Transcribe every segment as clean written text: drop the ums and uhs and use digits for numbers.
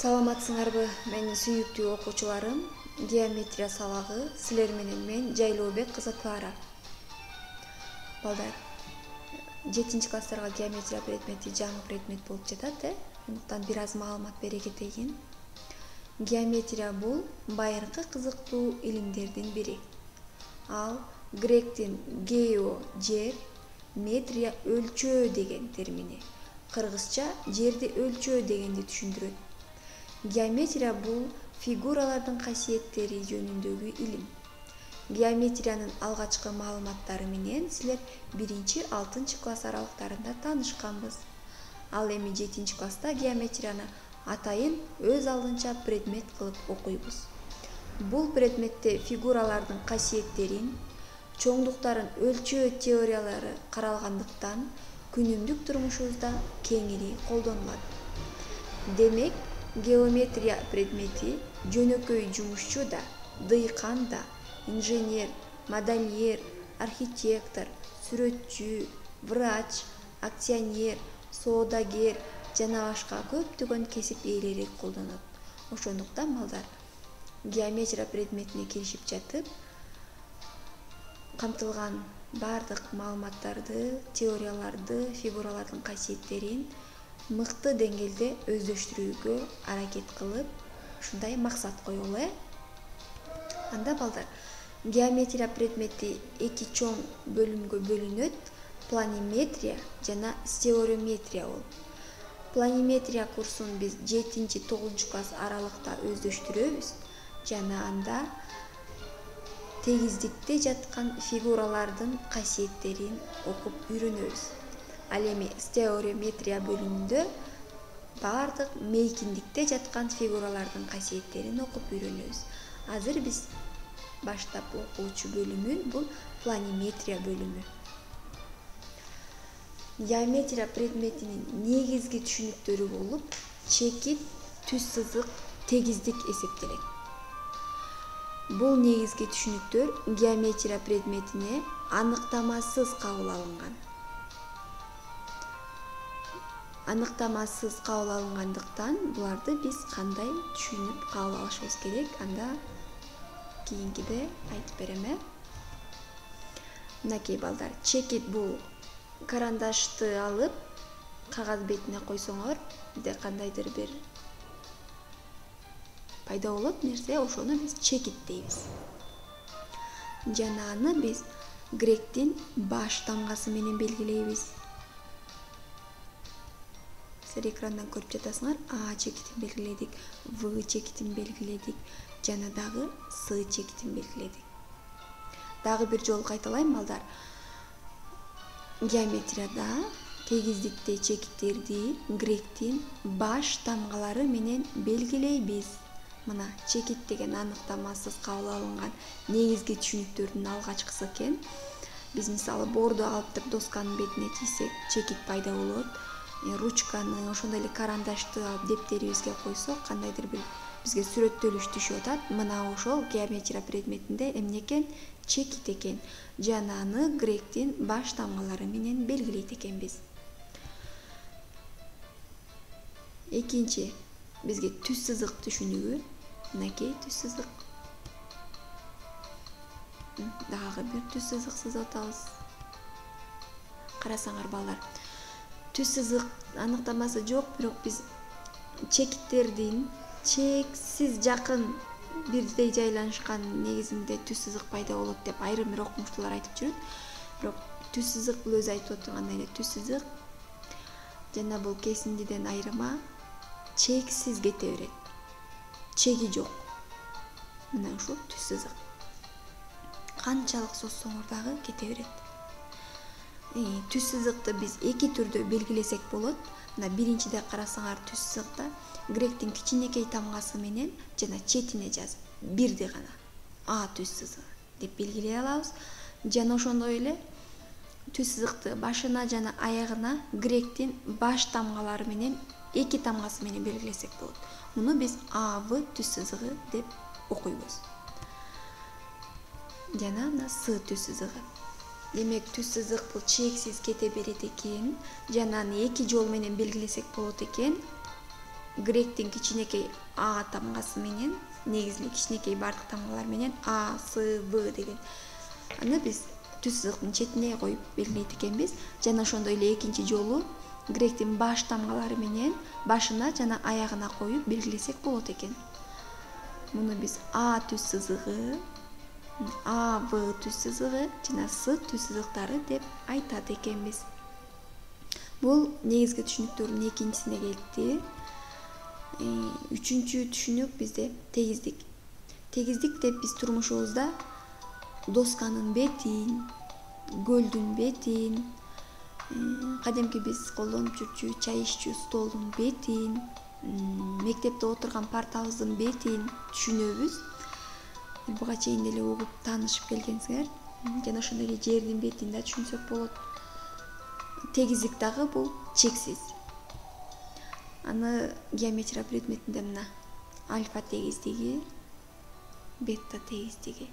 Саламатсыңарбы, менин сүйүктүү окуучуларым. Геометрия сабагы силер менен мен Жайлообек кызы Клара. Балдар, 7-класстарга геометрия предмети жаңы предмет болуп жатат, Андыктан бир аз маалымат бере кетейин. Геометрия бул байыркы кызыктуу илимдердин бири. Ал гректин гео жер, метрия өлчөө деген термини. Кыргызча жерди өлчөө дегенди түшүндүрөт. Геометрия бул фигуралардын касиеттери жөнүндөгү илим. Геометриянын алгачкы маалыматтары менен силер 1-6 класс аралыктарында таанышканбыз. Ал эми 7-класста геометрияны атайын өз алдынча предмет кылып окуйбуз. Бул предметте фигуралардын касиеттерин, чоңдуктарын өлчөө теориялары каралгандыктан күнүмдүк турмушубузда кеңири колдонулат. Демек, геометрия предмети жөнөкөй жумушчу да, дыйкан да, инженер, модельер, архитектор, сүрөтчү, врач, акционер, соодагер жана башка көптөгөн кесип ээлери колдонот. Ошондуктан балдар, геометрия предметине киришип жатып, камтылган бардык маалыматтарды, теорияларды, фигуралардын касиеттерин мыкты деңгээлде өздөштүрүүгө аракет кылып, ушундай максат коелу. Анда балдар, геометрия предмети 2 чоң бөлүмгө бөлүнөт: планиметрия жана стеореометрия болуп. Планиметрия курсун биз 7-9 класс аралыкта өздөштүрөбүз жана анда тегиздикте жаткан фигуралардын касиеттерин окуп үйрөнөбүз. Ал эми стеореометрия бөлүмүндө бардык мейкиндикте жаткан фигуралардын касиеттерин окуп үйрөнөбүз. Азыр биз баштап окуучу бөлүмүн бул планиметрия бөлүмү. Геометрия предметинин негизги түшүнүктөрү болуп, чекит, түз сызык, тегиздик эсептелет. Бул негизги түшүнүктөр геометрия предметине аныктамасыз кабыл алынган. Аныктамасыз кабыл алынгандыктан буларды биз кандай түшүнүп кабыл алышыбыз керек, анда кийинкиде айтып берем. Мынакей балдар, чекит бул карандашты алып, кагаз бетине койсоңор, бизде кандайдыр бир пайда болот нерсе, ошону биз чекит дейбиз. Жана аны биз гректин баш тамгасы менен белгилейбиз. Силер экрандан көрүп жатасыңар, А чекитин белгиледик, В чекитин белгиледик, жана дагы С чекитин белгиледик. Дагы бир жолу кайталайм балдар. Геометрияда тегиздикте чекиттерди гректин баш тамгалары менен белгилейбиз. Мына чекит деген аныктамасыз кабыл алынган негизги түшүнүктөрдүн алгачкысы экен. Биз мисалы борду алып туруп досканын бетине тийсек, чекит пайда болот. Ручканы, ошондой эле карандашты алып дептерибизге койсок, кандайдыр бир бизге сүрөттөлүш түшүп атат. Мына ошол геометрия предметинде эмне экен? Чекит экен. Жана аны гректин баш тамгалары менен белгилейт экенбиз. Экинчи, бизге түз сызык түшүнүгү. Мынакей түз сызык. Дагы бир түз сызык сызып атабыз. Карасаңар балдар, түз сызык аныктамасы жок, бирок биз чекиттердин чексиз жакын бирдей жайланышкан негизинде түз сызык пайда болот деп айрым бир окумуштуулар айтып жүрөт. Бирок түз сызык бул өзү айтып отургандай эле түз сызык жана бул кесиндиден айырма чексиз кете берет. Чеги жок. Мына ушул түз сызык. Канчалык созсоңор дагы кете берет. Түз сызыкты биз 2 түрдө белгилесек болот. Мына биринчиде карасаңар, түз сызыкта гректин кичинекей тамгасы менен жана четине жазып, бирди гана А түз сызыгы деп белгилей алабыз. Жана ошондой эле түз сызыкты башына жана аягына гректин баш тамгалары менен 2 тамгасы менен белгилесек болот. Муну биз АВ түз сызыгы деп окуйбуз. Жана мына С түз сызыгы. Демек түз сызык бул чексиз кете берет экен, жана аны 2 жол менен белгилесек болот экен. гректин кичинекей а тамгасы менен, негизги кичинекей бардык тамгалар менен а, с, в деген. Аны биз түз сызыктын четине коюп белгилейт экенбиз. Жана ошондой эле экинчи жолу гректин баш тамгалары менен башына жана аягына коюп белгилесек болот экен. Муну биз а түз сызыгы, а, в түз сызыгы жана с түз сызыктары деп айтат экенбиз. Бул негизги түшүнүктөрдүн экинчисине келди. Үчүнчү түшүнүк бизде тегиздик. Тегиздик деп биз турмушубузда досканын бетин, көлдүн бетин, кадимки биз колдонуп жүрчү чай иччү столдун бетин, мектепте отурган партабыздын бетин түшүнөбүз. Буга чейин деле угуп таанышып келгенсиңер. Жана ошондой эле жердин бетин да түшүнсөк болот. Тегиздик дагы бул чексиз. Аны геометрия предметинде мына альфа тегиздиги, бета тегиздиги.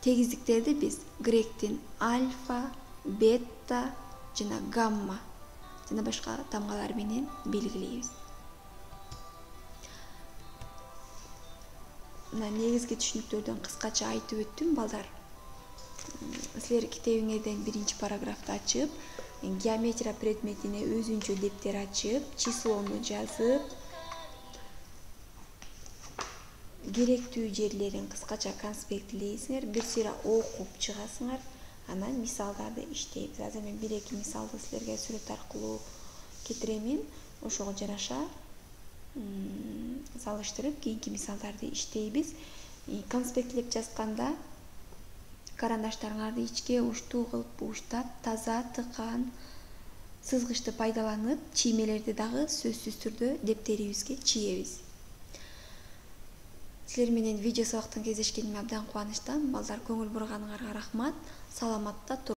Тегиздиктерди биз гректин альфа, бета жана гамма жана башка тамгалар менен белгилейбиз. Мына негизги түшүнүктөрдөн кыскача айтып өттүм, балдар. Силер китебиңерден биринчи параграфты ачып, геометрия предметине өзүнчө дептер ачып, числону жазып, керектүү жерлерин кыскача конспекттейсиңер, бир сыйра окуп чыгасыңар, анан мисалдарды иштейбиз. Азыр мен бир-эки мисалды силерге сүрөт аркылуу кетиремин. Ошого жараша салыштырып кийинки мисалдарды иштейбиз. Конспектлеп жазганда карандаштарыңарды ичке уштуу кылып уштап, таза, тыкан, сызгычты пайдаланып, чиймелерди дагы сөзсүз түрдө дептерибизге чийебиз. Силер менен видео сабактан кездешкениме абдан кубанычтамын. Балдар, көңүл бурганыңарга рахмат. Саламатта туруңар.